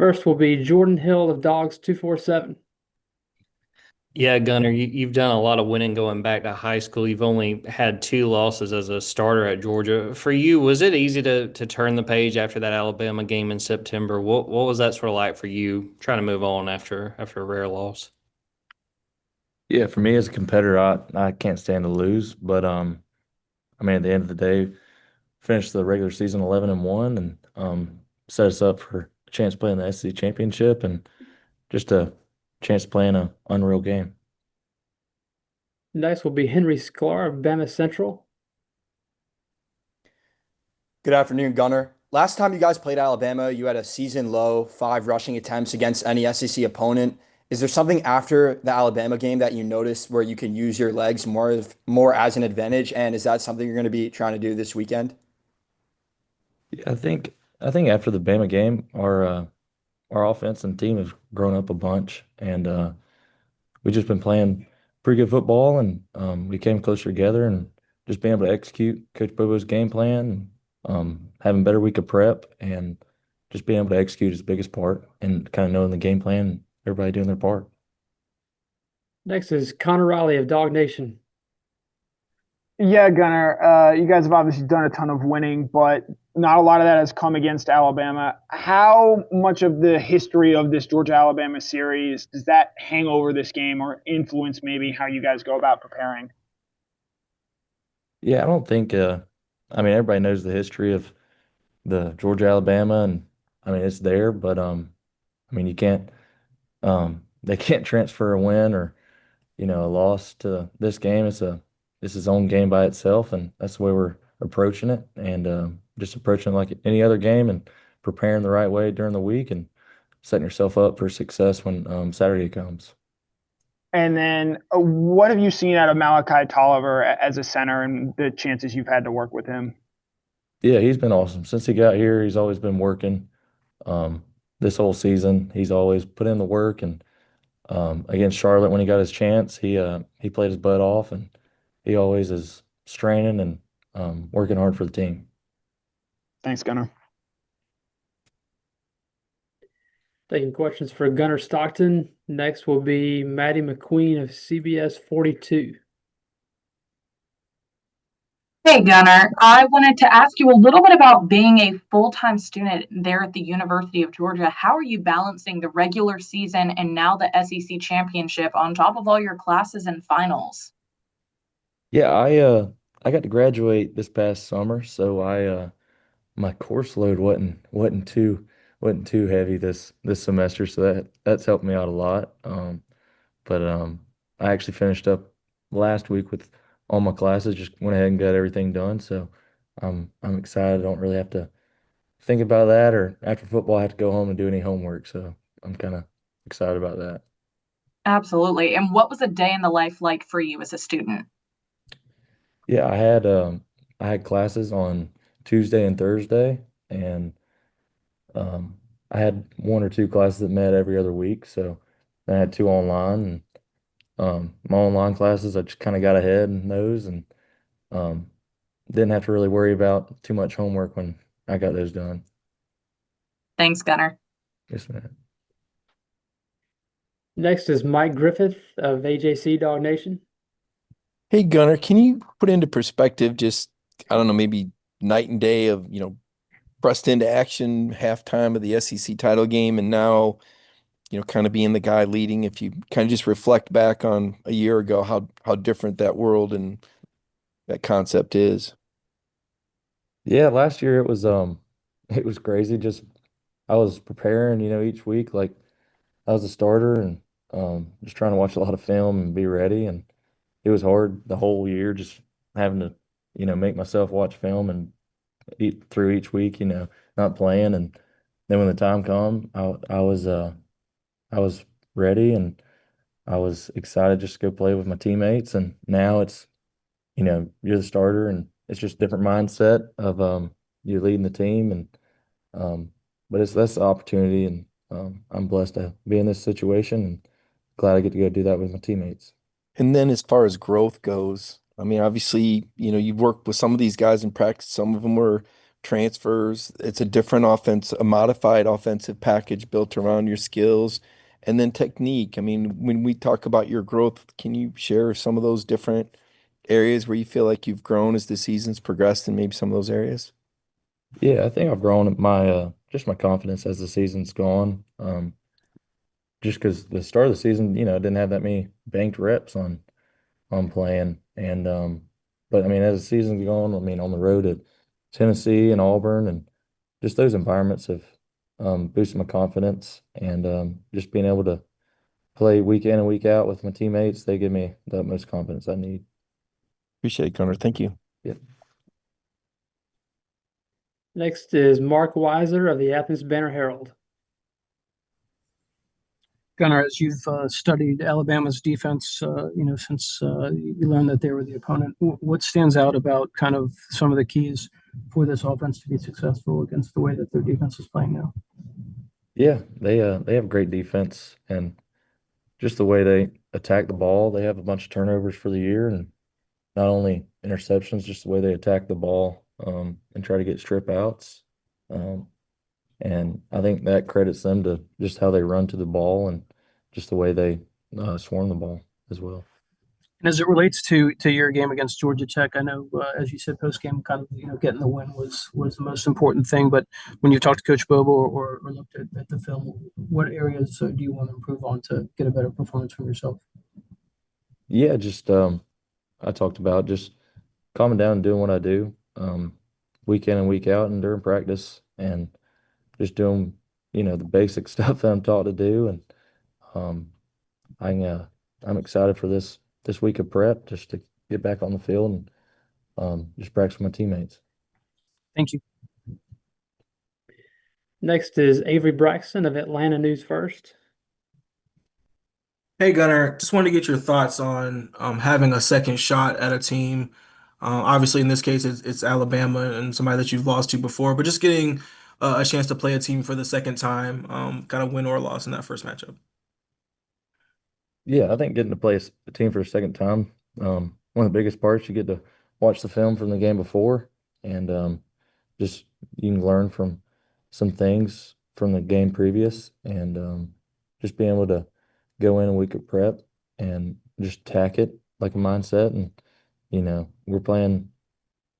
First will be Jordan Hill of Dogs 247. Yeah, Gunner, you've done a lot of winning going back to high school. You've only had two losses as a starter at Georgia. For you, was it easy to turn the page after that Alabama game in September? What was that sort of like for you trying to move on after a rare loss? Yeah, for me as a competitor, I can't stand to lose, but I mean at the end of the day, finished the regular season 11-1 and set us up for a chance to play in the SEC championship and just a chance to play in a unreal game. Next will be Henry Sklar of Bama Central. Good afternoon, Gunner. Last time you guys played Alabama, you had a season low 5 rushing attempts against any SEC opponent. Is there something after the Alabama game that you noticed where you can use your legs more as an advantage? And is that something you're going to be trying to do this weekend? Yeah, I think after the Bama game, our offense and team have grown up a bunch, and we've just been playing pretty good football, and we came closer together, and just being able to execute Coach Bobo's game plan, having a better week of prep, and just being able to execute is the biggest part, and kind of knowing the game plan, everybody doing their part. Next is Connor Riley of DawgNation. Yeah, Gunnar, you guys have obviously done a ton of winning, but not a lot of that has come against Alabama. How much of the history of this Georgia-Alabama series does that hang over this game or influence maybe how you guys go about preparing? Yeah, I don't think I mean everybody knows the history of the Georgia Alabama, and I mean it's there, but I mean you can't they can't transfer a win or a loss to this game. It's its own game by itself, and that's the way we're approaching it, and just approaching it like any other game, and preparing the right way during the week, and setting yourself up for success when Saturday comes. And then what have you seen out of Malachi Tolliver as a center and the chances you've had to work with him? Yeah, he's been awesome since he got here. He's always been working. Um, this whole season, he's always put in the work, and against Charlotte when he got his chance, he played his butt off, and he always is straining and working hard for the team. Thanks, Gunnar. Taking questions for Gunnar Stockton. Next will be Maddie McQueen of CBS 42. Hey Gunnar, I wanted to ask you a little bit about being a full-time student there at the University of Georgia. How are you balancing the regular season and now the SEC championship on top of all your classes and finals? Yeah, I got to graduate this past summer, so I my course load wasn't too heavy this semester, so that's helped me out a lot. But I actually finished up last week with all my classes, just went ahead and got everything done. So I'm excited. I don't really have to think about that, or after football I have to go home and do any homework. So I'm kind of excited about that. Absolutely. And what was a day in the life like for you as a student? Yeah, I had classes on Tuesday and Thursday, and um I had one or two classes that met every other week. So then I had two online, and my online classes I just kind of got ahead in those, and um didn't have to really worry about too much homework when I got those done. Thanks, Gunnar. Yes, man. Next is Mike Griffith of AJC Dog Nation. Hey Gunnar, can you put into perspective just, I don't know, maybe night and day of, pressed into action halftime of the SEC title game and now, kind of being the guy leading, if you kind of just reflect back on a year ago, how different that world and that concept is. Yeah, last year it was it was crazy. Just I was preparing, each week like I was a starter, and just trying to watch a lot of film and be ready, and it was hard the whole year just having to, make myself watch film and eat through each week, not playing. And then when the time come, I was ready, and I was excited just to go play with my teammates. And now it's, you're the starter, and it's just a different mindset of you're leading the team, and but it's that's the opportunity, and I'm blessed to be in this situation, and glad I get to go do that with my teammates. And then as far as growth goes, I mean, obviously, you've worked with some of these guys in practice. Some of them were transfers. It's a different offense, a modified offensive package built around your skills and then technique. I mean, when we talk about your growth, can you share some of those different areas where you feel like you've grown as the season's progressed and maybe some of those areas? Yeah, I think I've grown my just my confidence as the season's gone. Just because the start of the season, I didn't have that many banked reps on playing, and but I mean, as the season's gone, I mean, on the road at Tennessee and Auburn, and just those environments have boosted my confidence, and just being able to play week in and week out with my teammates, they give me the utmost confidence I need. Appreciate it, Gunnar. Thank you. Yeah. Next is Mark Weiser of the Athens Banner Herald. Gunnar, as you've studied Alabama's defense, since you learned that they were the opponent, what stands out about kind of some of the keys for this offense to be successful against the way that their defense is playing now? Yeah, they have great defense, and just the way they attack the ball. They have a bunch of turnovers for the year, and not only interceptions, just the way they attack the ball and try to get strip outs. Um, and I think that credits them to just how they run to the ball and just the way they swarm the ball as well. And as it relates to your game against Georgia Tech, I know, as you said, post game, kind of getting the win was the most important thing. But when you talked to Coach Bobo or looked at the film, what areas do you want to improve on to get a better performance from yourself? Yeah, just I talked about just calming down and doing what I do week in and week out and during practice, and just doing the basic stuff that I'm taught to do. And um, I'm excited for this week of prep just to get back on the field and just practice with my teammates. Thank you. Next is Avery Braxton of Atlanta News First. Hey Gunnar, just wanted to get your thoughts on having a second shot at a team. Obviously, in this case, it's Alabama and somebody that you've lost to before, but just getting a chance to play a team for the second time, kind of win or loss in that first matchup. Yeah, I think getting to play a team for a second time, one of the biggest parts, you get to watch the film from the game before, and just you can learn from some things from the game previous, and just being able to go in a week of prep and just tack it like a mindset. And we're getting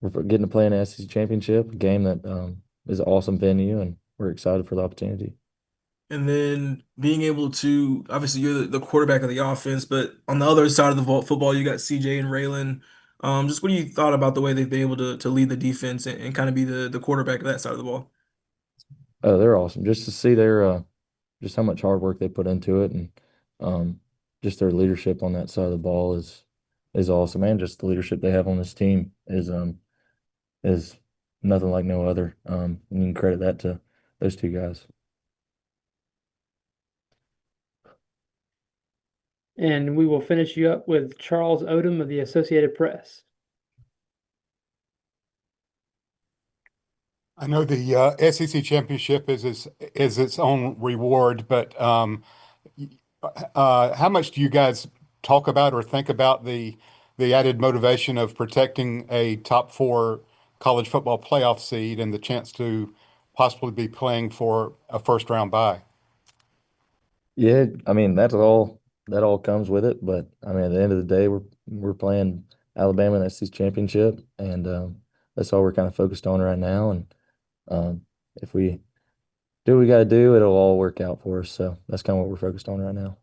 to play an SEC championship, a game that is an awesome venue, and we're excited for the opportunity. And then being able to, obviously, you're the quarterback of the offense, but on the other side of the football, you got CJ and Raylan. Just what do you thought about the way they've been able to lead the defense and kind of be the quarterback of that side of the ball? Oh, they're awesome. Just to see just how much hard work they put into it, and um, just their leadership on that side of the ball is awesome. And just the leadership they have on this team is nothing like no other. And you can credit that to those two guys. And we will finish you up with Charles Odom of the Associated Press. I know the SEC championship is its own reward, but how much do you guys talk about or think about the added motivation of protecting a top four college football playoff seed and the chance to possibly be playing for a first round bye? Yeah, I mean that all comes with it, but I mean at the end of the day, we're playing Alabama in the SEC championship, and that's all we're kind of focused on right now. And if we do what we got to do, it'll all work out for us. So that's kind of what we're focused on right now.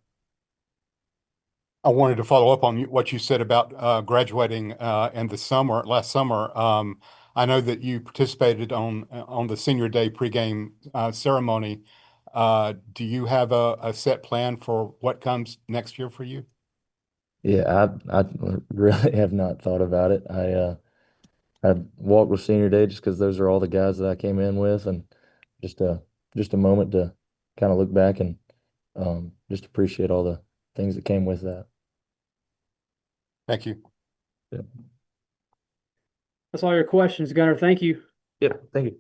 I wanted to follow up on what you said about graduating in the last summer. I know that you participated on the senior day pregame ceremony. Do you have a set plan for what comes next year for you? Yeah, I really have not thought about it. I walked with senior day just because those are all the guys that I came in with, and just a just a moment to kind of look back and just appreciate all the things that came with that. Thank you. Yeah. That's all your questions, Gunnar. Thank you. Yep. Thank you.